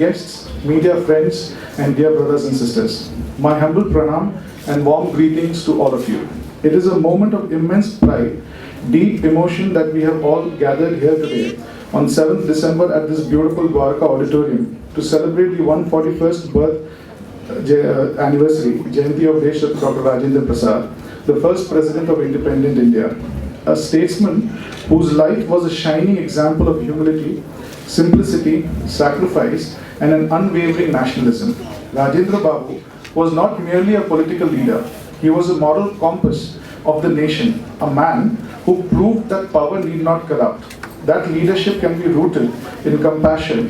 guests, media friends, and dear brothers and sisters. My humble pranam and warm greetings to all of you. It is a moment of immense pride, deep emotion that we have all gathered here today on 7th December at this beautiful Dwarka Auditorium to celebrate the 141st birth anniversary, Jayanti of Deshratna Dr. Rajendra Prasad, the first President of independent India. A statesman whose life was a shining example of humility, simplicity, sacrifice, and an unwavering nationalism. Rajendra Babu was not merely a political leader, he was a moral compass of the nation, a man who proved that power need not corrupt, that leadership can be rooted in compassion,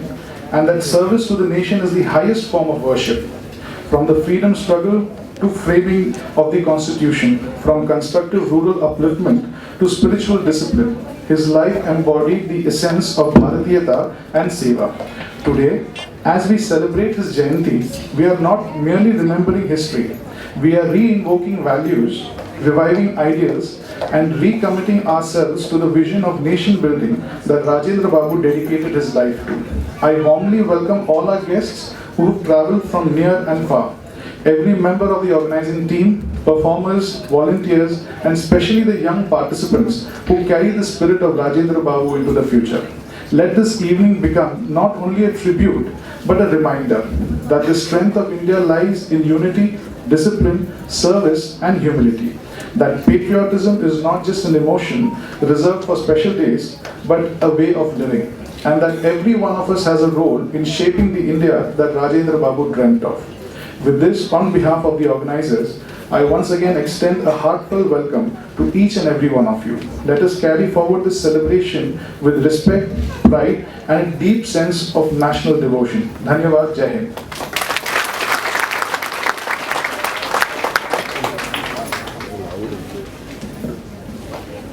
and that service to the nation is the highest form of worship. From the freedom struggle to framing of the constitution, from constructive rural upliftment to spiritual discipline, his life embodied the essence of Bharatiyata and Seva. Today, as we celebrate his Jayanti, we are not merely remembering history, we are re-invoking values, reviving ideals, and recommitting ourselves to the vision of nation building that Rajendra Babu dedicated his life to. I warmly welcome all our guests who have travelled from near and far, every member of the organizing team, performers, volunteers, and especially the young participants who carry the spirit of Rajendra Babu into the future. Let this evening become not only a tribute, but a reminder that the strength of India lies in unity, discipline, service, and humility. That patriotism is not just an emotion reserved for special days, but a way of living. And that every one of us has a role in shaping the India that Rajendra Babu dreamt of. With this, on behalf of the organizers, I once again extend a heartfelt welcome to each and every one of you. Let us carry forward this celebration with respect, pride, and a deep sense of national devotion. Dhanyavad, Jai Hind.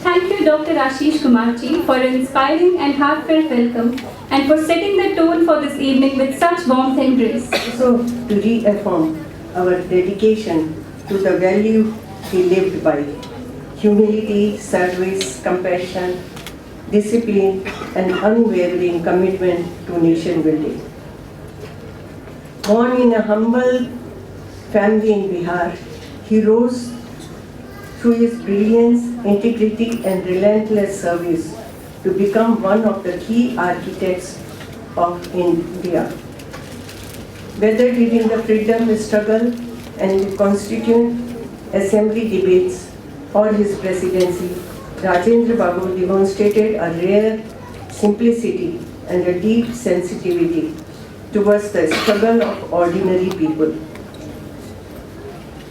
Thank you, Dr. Ashish Kumarji, for an inspiring and heartfelt welcome and for setting the tone for this evening with such warmth and grace. So, to reaffirm our dedication to the value he lived by: humility, service, compassion, discipline, and unwavering commitment to nation building. Born in a humble family in Bihar, he rose through his brilliance, integrity, and relentless service to become one of the key architects of India. Whether during the freedom struggle and the Constituent Assembly debates or his presidency, Rajendra Babu demonstrated a rare simplicity and a deep sensitivity towards the struggle of ordinary people.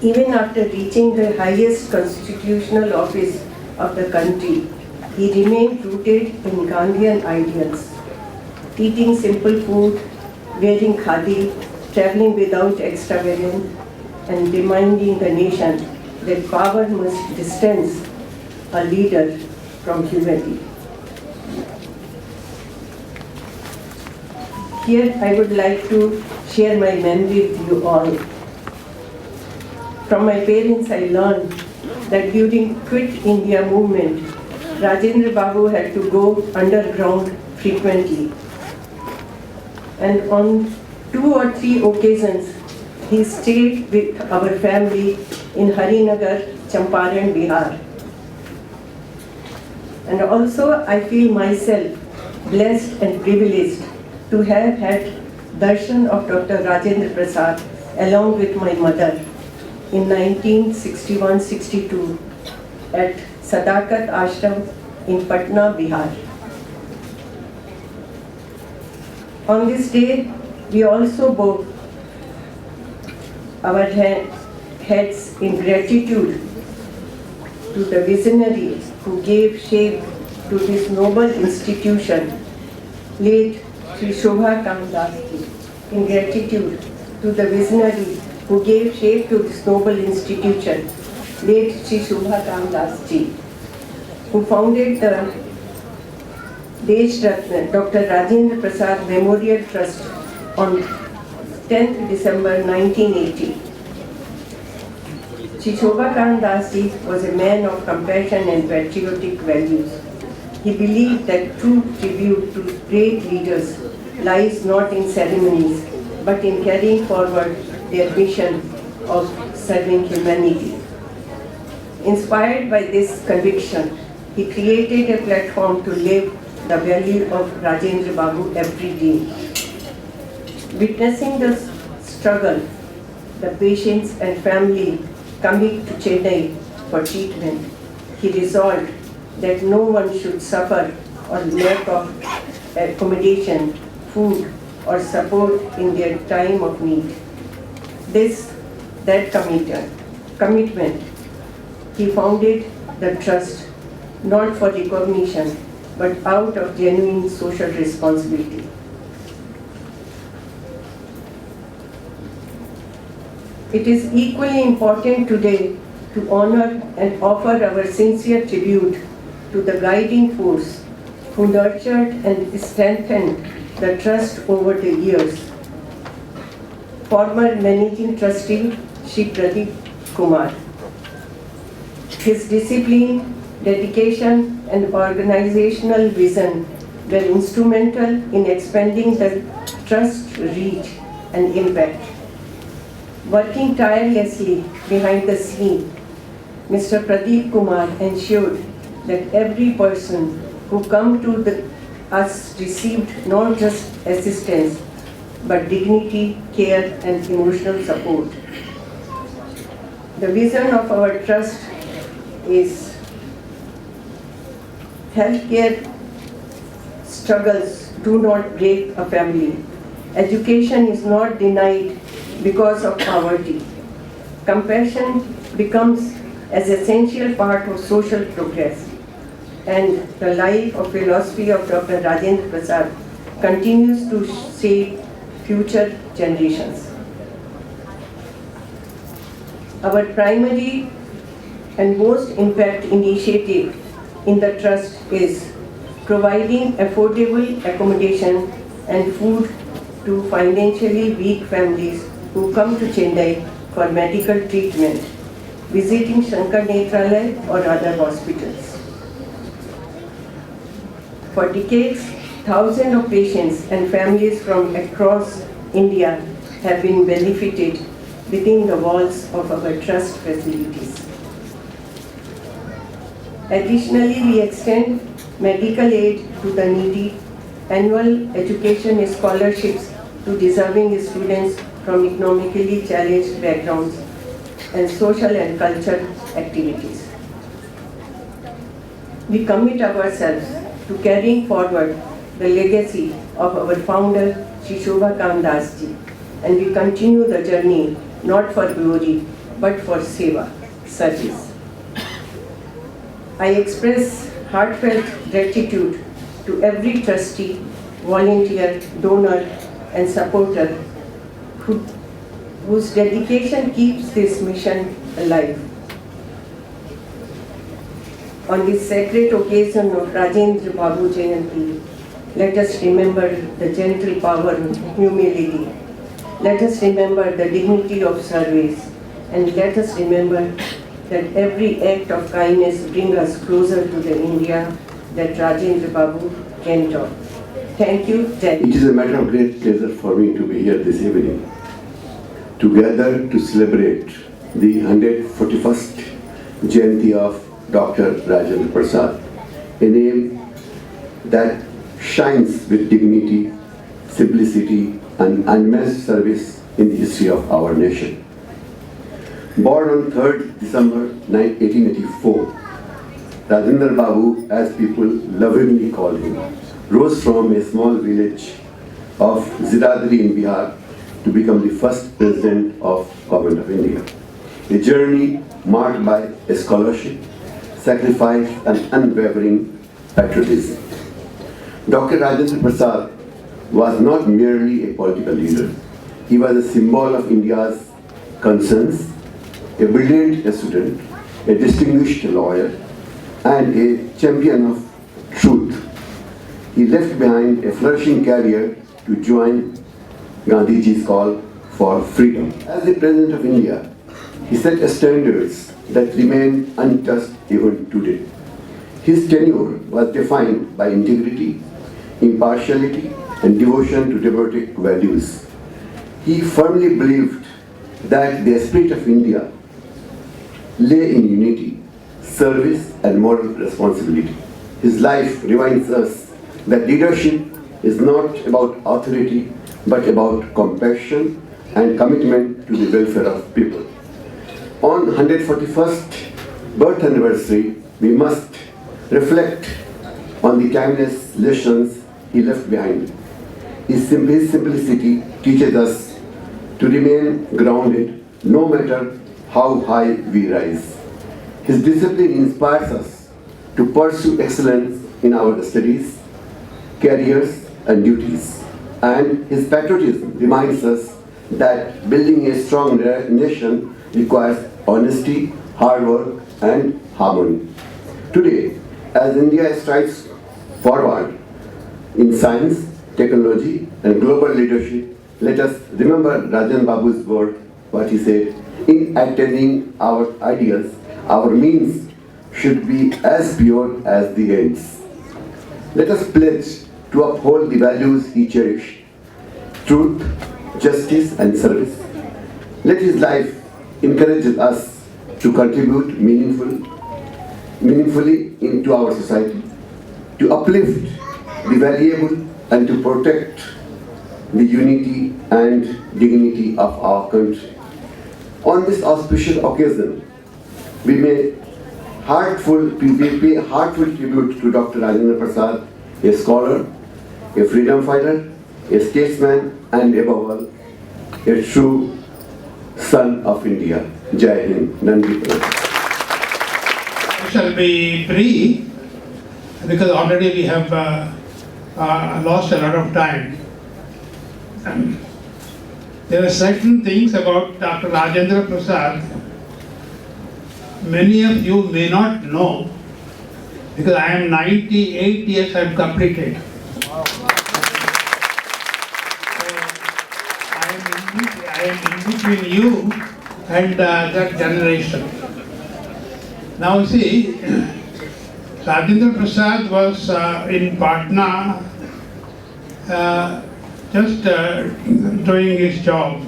Even after reaching the highest constitutional office of the country, he remained rooted in Gandhian ideals, eating simple food, wearing khadi, traveling without extravagance, and reminding the nation that power must distance a leader from humanity. Here I would like to share my memory with you all. From my parents I learned that during Quit India movement, Rajendra Babu had to go underground frequently. And on 2 or 3 occasions, he stayed with our family in Harinagar, Champaran, Bihar. And also I feel myself blessed and privileged to have had darshan of Dr. Rajendra Prasad along with my mother in 1961-62 at Sadakat Ashram in Patna, Bihar. On this day, we also bow our heads in gratitude to the visionary who gave shape to this noble institution, late Shri Shobha Kamdasji. In gratitude to the visionary who gave shape to this noble institution, late Shri Shobha Kamdasji, who founded the Deshratna Dr. Rajendra Prasad Memorial Trust on 10th December 1980. Shri Shobha Kamdasji was a man of compassion and patriotic values. He believed that true tribute to great leaders lies not in ceremonies, but in carrying forward their mission of serving humanity. Inspired by this conviction, he created a platform to live the value of Rajendra Babu every day. Witnessing the struggle, the patients and family coming to Chennai for treatment, he resolved that no one should suffer or lack of accommodation, food or support in their time of need. That commitment, he founded the trust not for recognition but out of genuine social responsibility. It is equally important today to honor and offer our sincere tribute to the guiding force who nurtured and strengthened the trust over the years. Former Managing Trustee Shri Kumar. His discipline, dedication and organizational vision were instrumental in expanding the trust reach and impact. Working tirelessly behind the scene, Mr. Pradeep Kumar ensured that every person who come to us received not just assistance, but dignity, care and emotional support. The vision of our trust is healthcare struggles do not break a family. Education is not denied because of poverty. Compassion becomes as essential part of social progress, and the life of philosophy of Dr. Rajendra Prasad continues to shape future generations. Our primary and most impact initiative in the trust is providing affordable accommodation and food to financially weak families who come to Chennai for medical treatment, visiting Shankar Nethralaya or other hospitals. For decades, thousands of patients and families from across India have been benefited within the walls of our trust facilities. Additionally, we extend medical aid to the needy, annual education scholarships to deserving students from economically challenged backgrounds, and social and cultural activities. We commit ourselves to carrying forward the legacy of our founder, Shri Das ji, and we continue the journey not for glory, but for seva, service. I express heartfelt gratitude to every trustee, volunteer, donor, and supporter whose dedication keeps this mission alive. On this sacred occasion of Rajendra Babu Jayanti, let us remember the gentle power of humility. Let us remember the dignity of service, and let us remember that every act of kindness brings us closer to the India that Rajendra Babu dreamt of. Thank you, Jayanti. It is a matter of great pleasure for me to be here this evening, together to celebrate the 141st Jayanti of Dr. Rajendra Prasad, a name that shines with dignity, simplicity, and unmatched service in the history of our nation. Born on 3rd December 1884, Rajendra Babu, as people lovingly call him, rose from a small village of Ziradri in Bihar to become the first president of Government of India. A journey marked by a scholarship, sacrifice, and unwavering patriotism. Dr. Rajendra Prasad was not merely a political leader. He was a symbol of India's concerns, a brilliant student, a distinguished lawyer, and a champion of truth. He left behind a flourishing career to join Gandhiji's call for freedom. As the President of India, he set standards that remain untouched even today. His tenure was defined by integrity, impartiality, and devotion to democratic values. He firmly believed that the spirit of India lay in unity, service, and moral responsibility. His life reminds us that leadership is not about authority, but about compassion and commitment to the welfare of people. On 141st birth anniversary, we must reflect on the timeless lessons he left behind. His simplicity teaches us to remain grounded no matter how high we rise. His discipline inspires us to pursue excellence in our studies, careers, and duties. And his patriotism reminds us that building a strong nation requires honesty, hard work, and harmony. Today, as India strides forward in science, technology, and global leadership, let us remember Rajan Babu's word, what he said, in attaining our ideals, our means should be as pure as the ends. Let us pledge to uphold the values he cherished: truth, justice, and service. Let his life encourage us to contribute meaningfully into our society, to uplift the valuable and to protect the unity and dignity of our country. On this auspicious occasion, we pay heartful tribute to Dr. Rajendra Prasad, a scholar, a freedom fighter, a statesman, and above all, a true son of India. Jai Hind, Nandi. I shall be brief because already we have lost a lot of time. There are certain things about Dr. Rajendra Prasad many of you may not know because I am 98 years I have completed. I am in between you and that generation. Now see, Rajendra Prasad was in Patna just doing his job.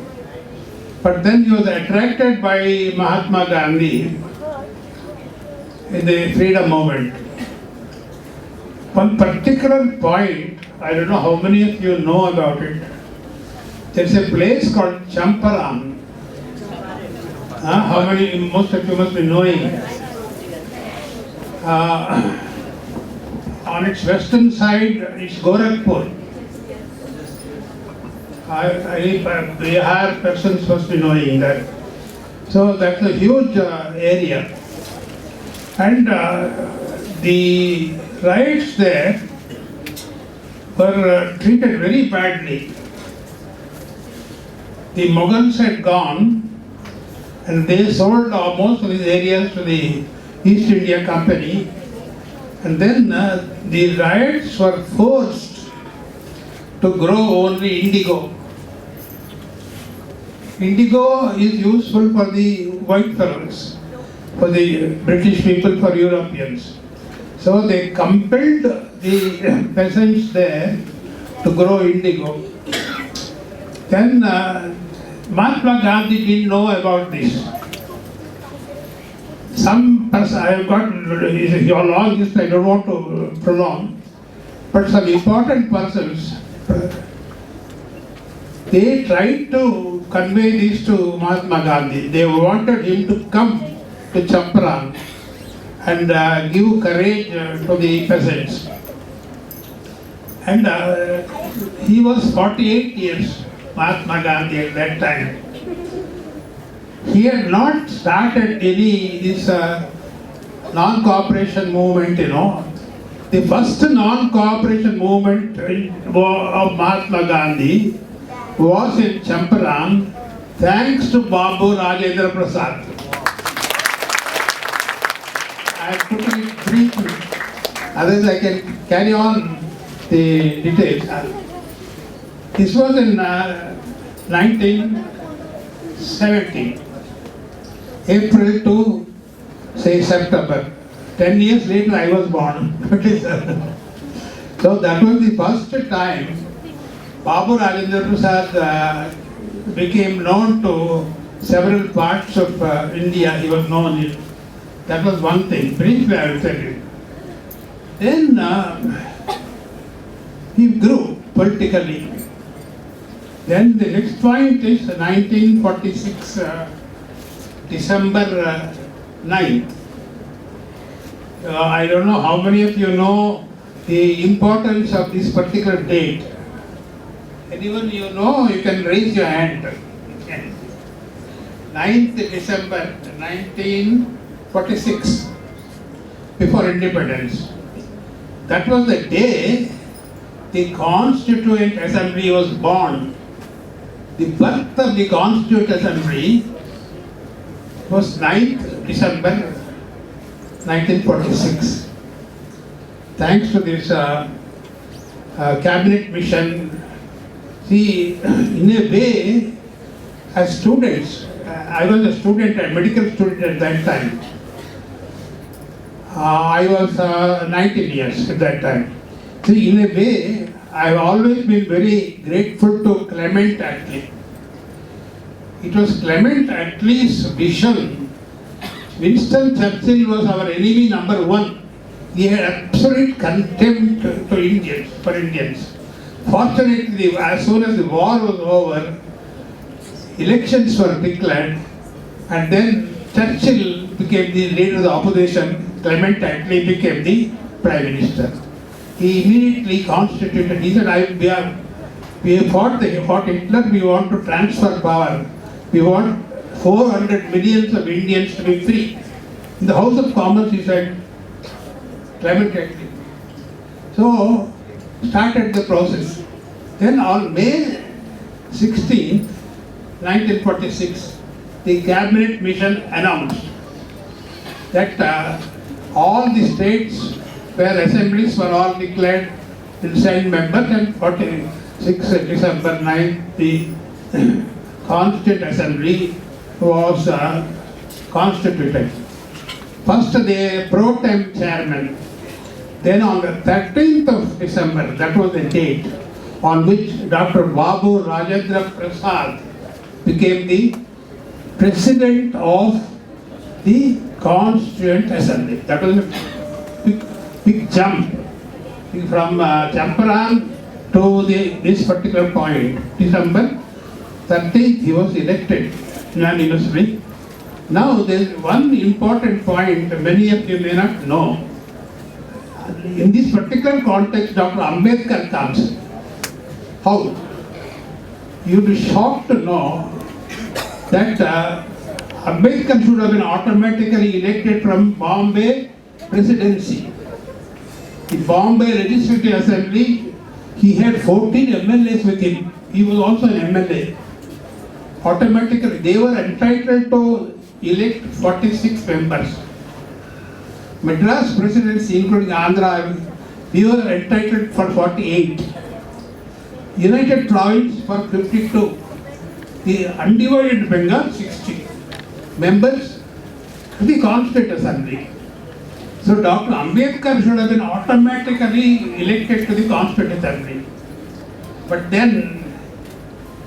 But then he was attracted by Mahatma Gandhi in the freedom movement. One particular point, I don't know how many of you know about it. There's a place called Champaran. How many, most of you must be knowing. On its western side is Gorakhpur. Bihar persons must be knowing that. So that's a huge area. And the riots there were treated very badly. The Mughals had gone and they sold most of these areas to the East India Company. And then the riots were forced to grow only indigo. Indigo is useful for the white fellows, for the British people, for Europeans. So they compelled the peasants there to grow indigo. Then Mahatma Gandhi didn't know about this. Some person, I have got your long list, I don't want to prolong, but some important persons, they tried to convey this to Mahatma Gandhi. They wanted him to come to Champaran and give courage to the peasants. And he was 48 years, Mahatma Gandhi at that time. He had not started this non-cooperation movement, you know. The first non-cooperation movement of Mahatma Gandhi was in Champaran, thanks to Babu Rajendra Prasad. I have put it briefly, otherwise I can carry on the details. This was in 1970, April to say September. 10 years later I was born. So that was the first time Babu Rajendra Prasad became known to several parts of India. He was known. That was one thing. Briefly, I will tell you. Then he grew politically. Then the next point is 1946, December 9th. I don't know how many of you know the importance of this particular date. Anyone you know, you can raise your hand. 9th December 1946, before independence. That was the day the Constituent Assembly was born. The birth of the Constituent Assembly was 9th December 1946. Thanks to this cabinet mission, see, in a way, as students, I was a student, a medical student at that time. I was 19 years at that time. See, in a way, I've always been very grateful to Clement Attlee. It was Clement Attlee's vision. Winston Churchill was our enemy number one. He had absolute contempt for Indians. Fortunately, as soon as the war was over, elections were declared, and then Churchill became the leader of the opposition. Clement Attlee became the Prime Minister. He immediately constituted, he said, we have fought Hitler, we want to transfer power. We want 400 millions of Indians to be free. In the House of Commons, he said, Clement Attlee. So, started the process. Then on May 16th, 1946, the cabinet mission announced that all the states where assemblies were all declared inside members, and 46 December 9th, the Constituent Assembly was constituted. First the pro tem chairman, then on the 13th of December, that was the date on which Dr. Babu Rajendra Prasad became the president of the Constituent Assembly. That was a big jump from Champaran to this particular point. December 13th, he was elected unanimously. Now there is one important point many of you may not know. In this particular context, Dr. Ambedkar comes. How? You'll be shocked to know that Ambedkar should have been automatically elected from Bombay Presidency. In Bombay Legislative Assembly, he had 14 MLAs with him. He was also an MLA. Automatically, they were entitled to elect 46 members. Madras Presidency, including Andhra, we were entitled for 48. United Province for 52. The undivided Bengal, 60 members to the Constituent Assembly. So Dr. Ambedkar should have been automatically elected to the Constituent Assembly. But then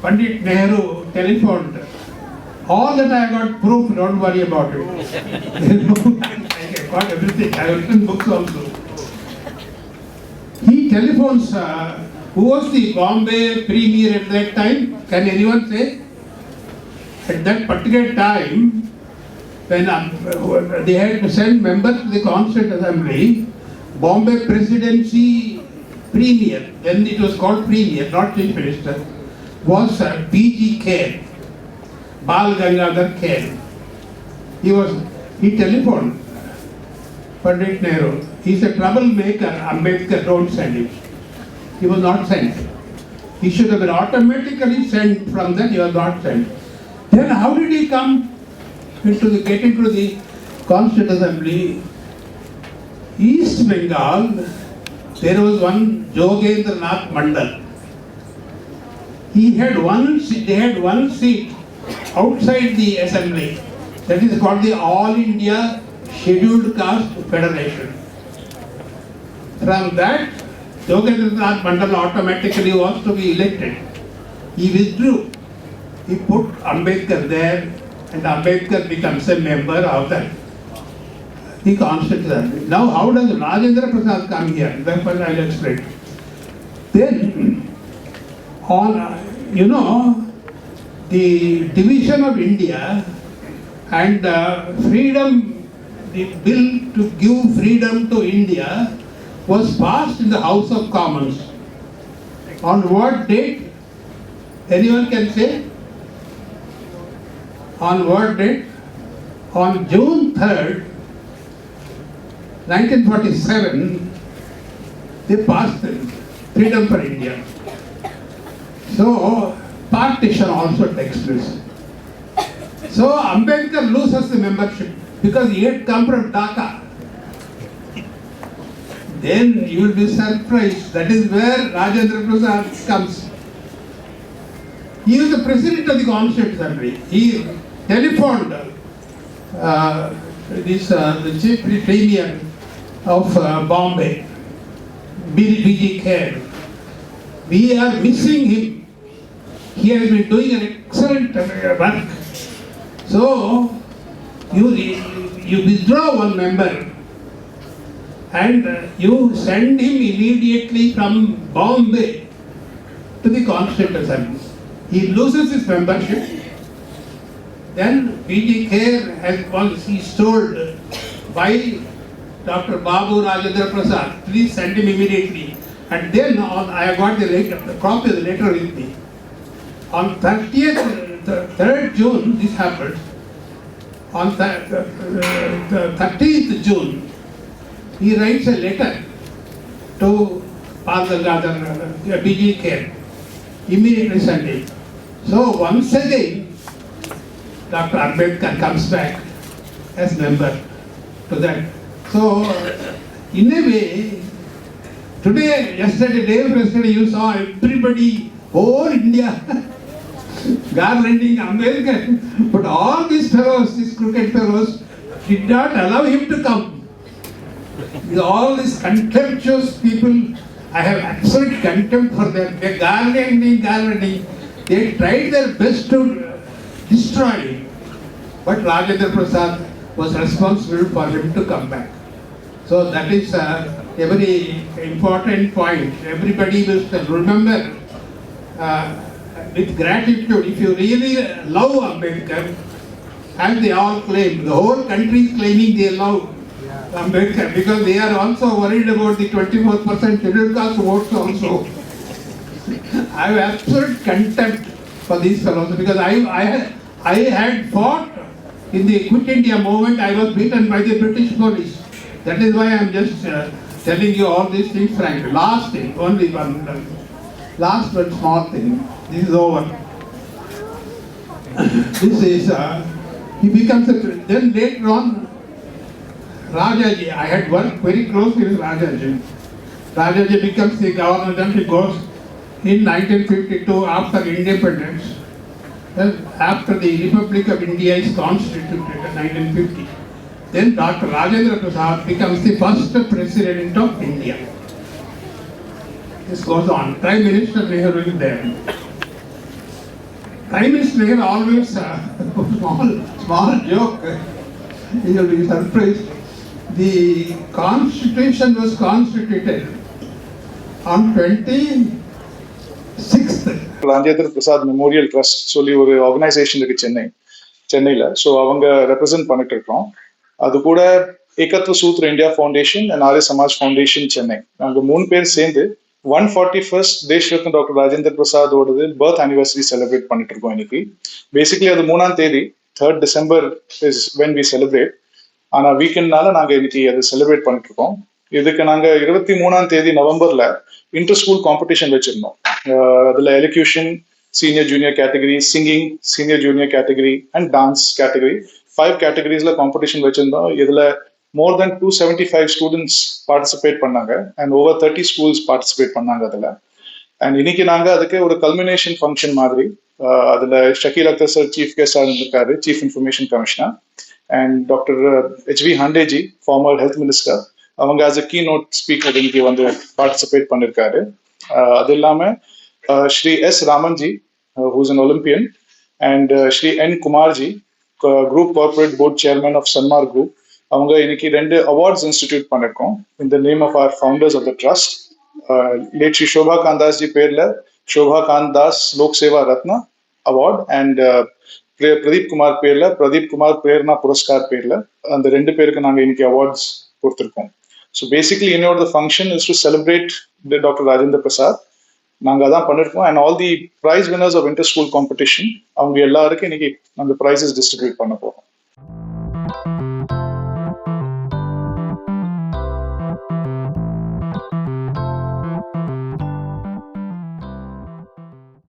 Pandit Nehru telephoned. All that I got proof, don't worry about it. I got everything, I have written books also. He telephones, who was the Bombay Premier at that time? Can anyone say? At that particular time, when they had to send members to the Constituent Assembly, Bombay Presidency Premier, then it was called Premier, not Chief Minister, was B.G. Kher, Bal Gangadhar Kher. He telephoned Pandit Nehru. He's a troublemaker, Ambedkar, don't send him. He was not sent. He should have been automatically sent. From that he was not sent. Then how did he come get into the Constituent Assembly? East Bengal, there was one Jogendra Nath Mandal. They had one seat outside the assembly. That is called the All India Scheduled Caste Federation. From that, Jogendra Prasad Mandal automatically was to be elected. He withdrew. He put Ambedkar there, and Ambedkar becomes a member of that. The constitution. Now, how does Rajendra Prasad come here? That's what I'll explain. Then, the division of India and freedom, the bill to give freedom to India was passed in the House of Commons. On what date? Anyone can say? On what date? On June 3rd, 1947, they passed freedom for India. So, partition also takes place. So, Ambedkar loses the membership because he had come from Dhaka. Then you will be surprised. That is where Rajendra Prasad comes. He was the president of the Constituent Assembly. He telephoned the chief premier of Bombay, B.G. Kher. We are missing him. He has been doing an excellent work. So, you withdraw one member and you send him immediately from Bombay to the Constituent Assembly. He loses his membership. Then B.G. Kher he's told by Dr. Babu Rajendra Prasad, please send him immediately. And then I got the copy of the letter with me. On 3rd June, this happened. On the 13th June, he writes a letter to B.G. Kher, immediately sent it. So once again, Dr. Ambedkar comes back as member to that. So, in a way, yesterday you saw everybody, whole India, garlanding Ambedkar. But all these fellows, these crooked fellows, did not allow him to come. With all these contemptuous people, I have absolute contempt for them. They garlanding. They tried their best to destroy him. But Rajendra Prasad was responsible for him to come back. So that is a very important point. Everybody must remember with gratitude. If you really love Ambedkar, as they all claim, the whole country is claiming they love Ambedkar because they are also worried about the 24% scheduled caste votes also. I have absolute contempt for these fellows because I had fought in the Quit India movement. I was beaten by the British police. That is why I am just telling you all these things frankly. Last thing, only one small thing. This is over. This is, he becomes then later on, Rajaji, I had worked very closely with Rajaji. Rajaji becomes the governor, then he goes in 1952 after independence. After the Republic of India is constituted in 1950. Then Dr. Rajendra Prasad becomes the first president of India. This goes on. Prime Minister Nehru is there. Prime Minister Nehru always small joke. You will be surprised. The Constitution was constituted on 26th. Rajendra Prasad Memorial Trust சொல்லி ஒரு organisation இருக்கு சென்னையில். So அவங்க represent பண்ணிட்டு இருக்கோம். அது கூட Ektavasutra India Foundation and Arya Samaj Foundation Chennai. நாங்கள் 3 பேர் சேர்ந்து 141st Deshratna Dr. Rajendra Prasad ஓடது பர்த் ஆனிவர்சரி செலிப்ரேட் பண்ணிட்டு இருக்கோம் இன்னைக்கு. பேசிக்கலி அது 3ஆம் தேதி 3rd December is when we celebrate. ஆனால் வீக்கெண்ட்னால நாங்கள் இன்னைக்கு அது செலிப்ரேட் பண்ணிட்டு இருக்கோம். இதுக்கு நாங்கள் 23ஆம் தேதி நவம்பர்ல இன்டர் ஸ்கூல் காம்படிஷன் வச்சிருந்தோம். அதில் elocution, senior junior category, singing senior junior category and dance category 5 கேட்டகரிஸ்ல காம்படிஷன் வச்சிருந்தோம். இதுல more than 275 ஸ்டூடெண்ட்ஸ் பார்ட்டிசிபேட் பண்ணாங்க அண்ட் ஓவர் 30 ஸ்கூல்ஸ் பார்ட்டிசிபேட் பண்ணாங்க அதுல. அண்ட் இன்னைக்கு நாங்க அதுக்கு ஒரு கல்மினேஷன் ஃபங்க்ஷன் மாதிரி அதுல ஷக்கீல் அக்தர் சார் சீஃப் கெஸ்டா இருந்திருக்காரு, chief information commissioner, and doctor H.V. Hande ji, former health minister, அவங்க ஆஸ் அ keynote ஸ்பீக்கர் இன்னைக்கு வந்து பார்ட்டிசிபேட் பண்ணியிருக்காரு. அது இல்லாமல் Shri S Ramanji, who's an Olympian, and Shri N Kumarji, Group Corporate Board Chairman of Sanmar Group. அவங்க இன்னைக்கு 2 awards institute பண்ணிருக்கோம் in the name of our founders of the trust. Late Shri Shobha Kandas ji பேர்ல Shobha Kandas Lok Seva Ratna Award and Pradeep Kumar பேர்ல பிரதீப் குமார் பிரேரணா புரஸ்கார் பேர்ல அந்த 2 பேருக்கு நாங்க இன்னைக்கு அவார்ட்ஸ் கொடுத்துருக்கோம். ஸோ பேசிக்லி என்னோட function is to celebrate doctor Rajendra Prasad. நாங்கள் அதான் பண்ணிருக்கோம். And all the prize winners of inter school competition அவங்க எல்லாருக்கும் இன்னைக்கு நாங்கள் ப்ரைஸஸ் டிஸ்ட்ரிபியூட் பண்ண போகிறோம்.